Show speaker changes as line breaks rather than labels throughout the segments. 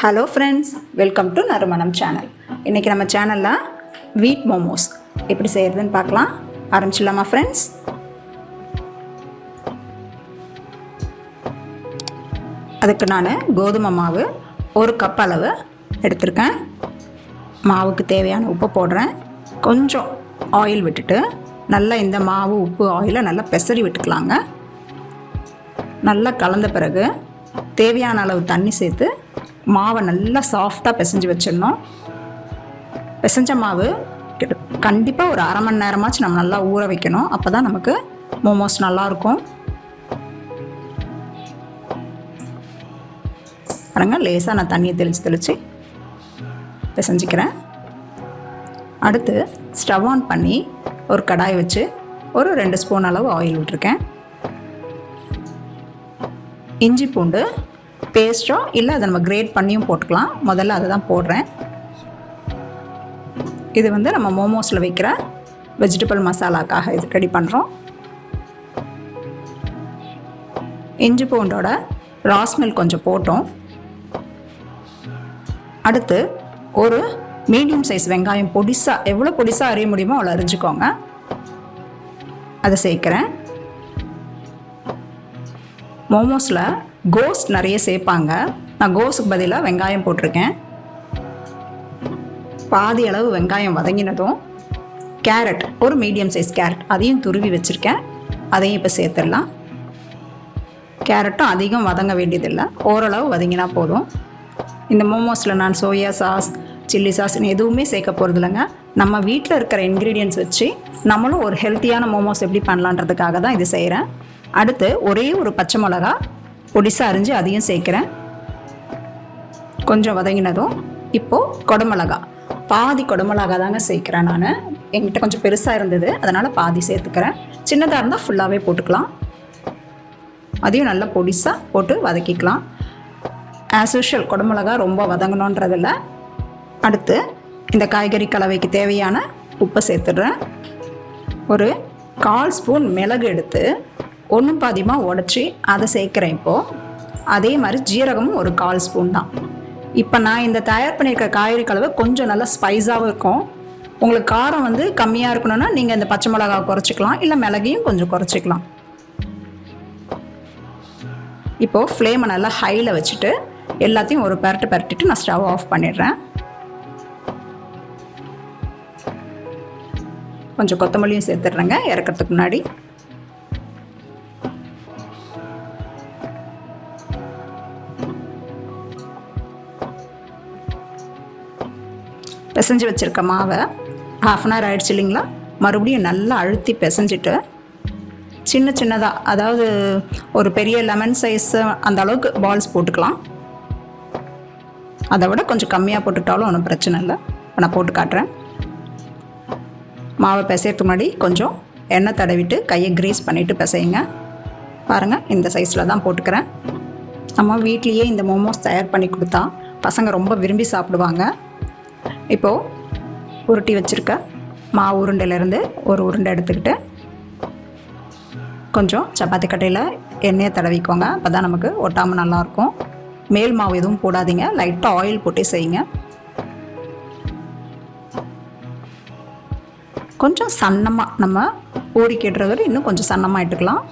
Hello friends, welcome to நறுமணம் channel. இன்றைக்கி நம்ம சேனலில் வீட் மோமோஸ் எப்படி செய்கிறதுன்னு பார்க்கலாம். ஆரம்பிச்சிடலாமா ஃப்ரெண்ட்ஸ்? அதுக்கு நான் கோதுமை மாவு 1 கப் அளவு எடுத்திருக்கேன். மாவுக்கு தேவையான உப்பு போடுறேன். கொஞ்சம் ஆயில் விட்டுட்டு நல்லா இந்த மாவு உப்பு ஆயிலை நல்லா பெசரி விட்டுக்கலாங்க. நல்லா கலந்த பிறகு தேவையான அளவு தண்ணி சேர்த்து மாவை நல்லா சாஃப்டாக பிசைஞ்சு வச்சிடணும். பிசைஞ்ச மாவு கண்டிப்பாக ஒரு 1/2 மணி நேரமாச்சு நம்ம நல்லா ஊற வைக்கணும். அப்போ தான் நமக்கு மோமோஸ் நல்லாயிருக்கும். பாருங்க, லேசாக நான் தண்ணியை தெளித்து பிசைஞ்சிக்கிறேன். அடுத்து ஸ்டவ் ஆன் பண்ணி ஒரு கடாய் வச்சு ஒரு 2 ஸ்பூன் அளவு ஆயில் விட்டுருக்கேன். இஞ்சி பூண்டு பேஸ்ட்டோ இல்லை அதை நம்ம கிரேட் பண்ணியும் போட்டுக்கலாம். முதல்ல அதை தான் போடுறேன். இது நம்ம மோமோஸில் வைக்கிற வெஜிடபிள் மசாலாக்காக இது ரெடி பண்ணுறோம். இஞ்சி பூண்டோட ரா ஸ்மெல் கொஞ்சம் போட்டோம். அடுத்து ஒரு மீடியம் சைஸ் வெங்காயம் பொடிசாக, எவ்வளோ பொடிசாக அரிய முடியுமோ அவ்வளோ அரிஞ்சுக்கோங்க. அதை சேர்க்குறேன். மோமோஸில் கோஸ் நிறைய சேர்ப்பாங்க. நான் கோஸுக்கு பதிலாக வெங்காயம் போட்டிருக்கேன். பாதி அளவு வெங்காயம் வதங்கினதும் கேரட், ஒரு மீடியம் சைஸ் கேரட் அதையும் துருவி வச்சுருக்கேன். அதையும் இப்போ சேர்த்துடலாம். கேரட்டும் அதிகம் வதங்க வேண்டியதில்லை, ஓரளவு வதங்கினா போதும். இந்த மோமோஸில் நான் சோயா சாஸ், சில்லி சாஸ்ன்னு எதுவுமே சேர்க்க போகிறது இல்லைங்க. நம்ம வீட்டில் இருக்கிற இன்க்ரீடியன்ட்ஸ் வச்சு நம்மளும் ஒரு ஹெல்த்தியான மோமோஸ் எப்படி பண்ணலான்றதுக்காக தான் இது செய்கிறேன். அடுத்து ஒரே ஒரு பச்சை மிளகா பொடிசாக அரிஞ்சு அதையும் சேர்க்குறேன். கொஞ்சம் வதங்கினதும் இப்போது குடமிளகா, பாதி குடமிளகா தாங்க சேர்க்குறேன். நான் என்கிட்ட கொஞ்சம் பெருசாக இருந்தது, அதனால் பாதி சேர்த்துக்கிறேன். சின்னதாக இருந்தால் ஃபுல்லாகவே போட்டுக்கலாம். அதையும் நல்லா பொடிசாக போட்டு வதக்கிக்கலாம். ஆஸ் யூஷுவல் குடமிளகா ரொம்ப வதங்கணுன்றதில்ல. அடுத்து இந்த காய்கறி கலவைக்கு தேவையான உப்பை சேர்த்துடுறேன். ஒரு 1/4 ஸ்பூன் மிளகு எடுத்து 1 பாதியமாக உடச்சி அதை சேர்க்குறேன். இப்போது அதே மாதிரி ஜீரகமும் ஒரு 1/4 ஸ்பூன் தான். இப்போ நான் இந்த தயார் பண்ணியிருக்க காய்கறி கலவை கொஞ்சம் நல்லா ஸ்பைஸாகவும் இருக்கும். உங்களுக்கு காரம் கம்மியாக இருக்கணும்னா நீங்கள் இந்த பச்சை மிளகாவை குறைச்சிக்கலாம், இல்லை மிளகையும் கொஞ்சம் குறைச்சிக்கலாம். இப்போது ஃப்ளேமை நல்லா ஹையில் வச்சுட்டு எல்லாத்தையும் ஒரு பரட்டிட்டு நான் ஸ்டவ் ஆஃப் பண்ணிடுறேன். கொஞ்சம் கொத்தமல்லியும் சேர்த்துடுறேங்க இறக்கிறதுக்கு முன்னாடி. பிசைஞ்சு வச்சுருக்க மாவை 1/2 அன் ஹவர் ஆகிடுச்சு இல்லைங்களா, மறுபடியும் நல்லா அழுத்தி பிசைஞ்சிட்டு சின்னதாக, அதாவது ஒரு பெரிய லெமன் சைஸ் அந்த அளவுக்கு பால்ஸ் போட்டுக்கலாம். அதை விட கொஞ்சம் கம்மியாக போட்டுட்டாலும் ஒன்றும் பிரச்சனை இல்லை. இப்போ நான் போட்டு காட்டுறேன். மாவை பிசையறதுக்கு முன்னாடி கொஞ்சம் எண்ணெய் தடவிட்டு கையை கிரீஸ் பண்ணிவிட்டு பிசையுங்க. பாருங்கள், இந்த சைஸில் தான் போட்டுக்கிறேன். நம்ம வீட்லேயே இந்த மோமோஸ் தயார் பண்ணி கொடுத்தா பசங்க ரொம்ப விரும்பி சாப்பிடுவாங்க. இப்போது உருட்டி வச்சுருக்க மாவு உருண்டையிலேருந்து ஒரு உருண்டை எடுத்துக்கிட்டு கொஞ்சம் சப்பாத்தி கட்டையில் எண்ணெயை தடவிக்கோங்க. அப்போ தான் நமக்கு ஒட்டாமல் நல்லாயிருக்கும். மேல் மாவு எதுவும் போடாதீங்க, லைட்டாக ஆயில் போட்டு செய்யுங்க. கொஞ்சம் சன்னமாக, நம்ம பூரிக்கிடுறத இன்னும் கொஞ்சம் சன்னமாக இட்டுக்கலாம்.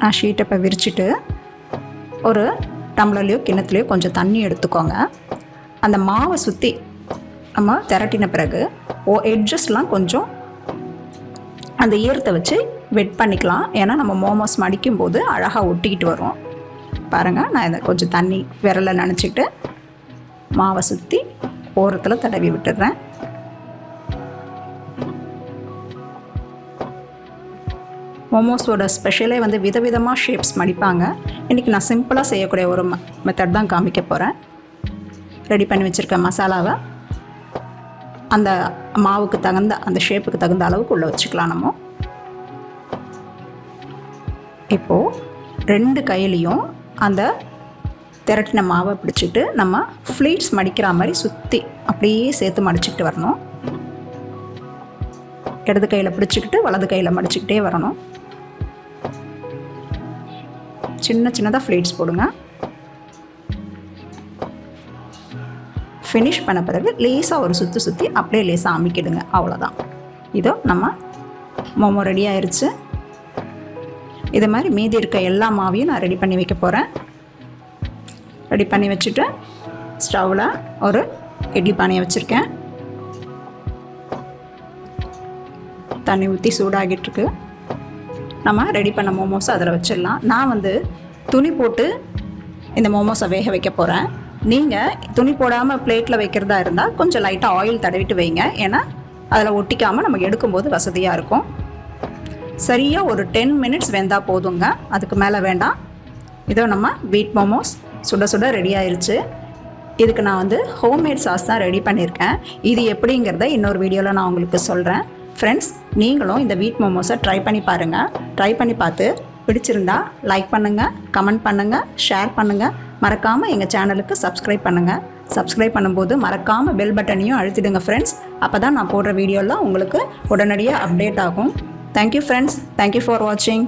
நான் ஷீட்டை இப்போ விரிச்சிட்டு ஒரு டம்ளர்லையோ கிண்ணத்துலையோ கொஞ்சம் தண்ணி எடுத்துக்கோங்க. அந்த மாவை சுற்றி நம்ம திரட்டின பிறகு எட்ஜஸ்லாம் கொஞ்சம் அந்த ஈரத்தை வச்சு வெட் பண்ணிக்கலாம். ஏன்னா நம்ம மோமோஸ் மடிக்கும் போது அழகாக ஒட்டிக்கிட்டு வரும். பாருங்கள், நான் இதை கொஞ்சம் தண்ணி விரலை நனைச்சிக்கிட்டு மாவை சுற்றி ஓரத்தில் தடவி விட்டுடுறேன். மோமோஸோட ஸ்பெஷலே விதவிதமாக ஷேப்ஸ் மடிப்பாங்க. இன்றைக்கி நான் சிம்பிளாக செய்யக்கூடிய ஒரு மெத்தட் தான் காமிக்க போகிறேன். ரெடி பண்ணி வச்சுருக்க மசாலாவை அந்த மாவுக்கு தகுந்த, அந்த ஷேப்புக்கு தகுந்த அளவுக்கு உள்ளே வச்சுக்கலாம். நம்ம இப்போது 2 கையிலையும் அந்த திரட்டின மாவை பிடிச்சிட்டு நம்ம ஃப்ளீட்ஸ் மடிக்கிற மாதிரி சுற்றி அப்படியே சேர்த்து மடிச்சுக்கிட்டு வரணும். இடது கையில் பிடிச்சிக்கிட்டு வலது கையில் மடிச்சுக்கிட்டே வரணும். சின்னதாக ஃப்ளேட்ஸ் போடுங்க. ஃபினிஷ் பண்ண பிறகு லேசாக ஒரு சுற்றி அப்படியே லேசாக அமுக்கிடுங்க. அவ்வளோதான். இதோ நம்ம மோமோ ரெடி ஆயிடுச்சு. இது மாதிரி மீதி இருக்க எல்லா மாவையும் நான் ரெடி பண்ணி வைக்க போகிறேன். ரெடி பண்ணி வச்சுட்டு ஸ்டவ்வில் ஒரு இட்லி பானையை வச்சுருக்கேன். தண்ணி ஊற்றி சூடாகிட்டுருக்கு. நம்ம ரெடி பண்ண மோமோஸை அதில் வச்சிடலாம். நான் துணி போட்டு இந்த மோமோஸை வேக வைக்க போகிறேன். நீங்கள் துணி போடாமல் பிளேட்டில் வைக்கிறதா இருந்தால் கொஞ்சம் லைட்டாக ஆயில் தடவிட்டு வைங்க. ஏன்னா அதில் ஒட்டிக்காமல் நமக்கு எடுக்கும்போது வசதியாக இருக்கும். சரியாக ஒரு 10 மினிட்ஸ் வெந்தால் போதுங்க, அதுக்கு மேலே வேண்டாம். இதோ நம்ம வீட் மோமோஸ் சுட சுட ரெடி ஆயிடுச்சு. இதுக்கு நான் ஹோம்மேட் சாஸ் தான் ரெடி பண்ணியிருக்கேன். இது எப்படிங்கிறத இன்னொரு வீடியோவில் நான் உங்களுக்கு சொல்கிறேன். ஃப்ரெண்ட்ஸ், நீங்களும் இந்த வீட் மோமோஸை ட்ரை பண்ணி பாருங்கள். ட்ரை பண்ணி பார்த்து பிடிச்சிருந்தா லைக் பண்ணுங்கள், கமெண்ட் பண்ணுங்கள், ஷேர் பண்ணுங்கள். மறக்காமல் எங்கள் சேனலுக்கு சப்ஸ்கிரைப் பண்ணுங்கள். சப்ஸ்கிரைப் பண்ணும்போது மறக்காமல் பெல் பட்டனையும் அழுத்திடுங்க ஃப்ரெண்ட்ஸ். அப்போ தான் நான் போடுற வீடியோலாம் உங்களுக்கு உடனடியாக அப்டேட் ஆகும். Thank you friends. தேங்க்யூ ஃபார் வாட்சிங்.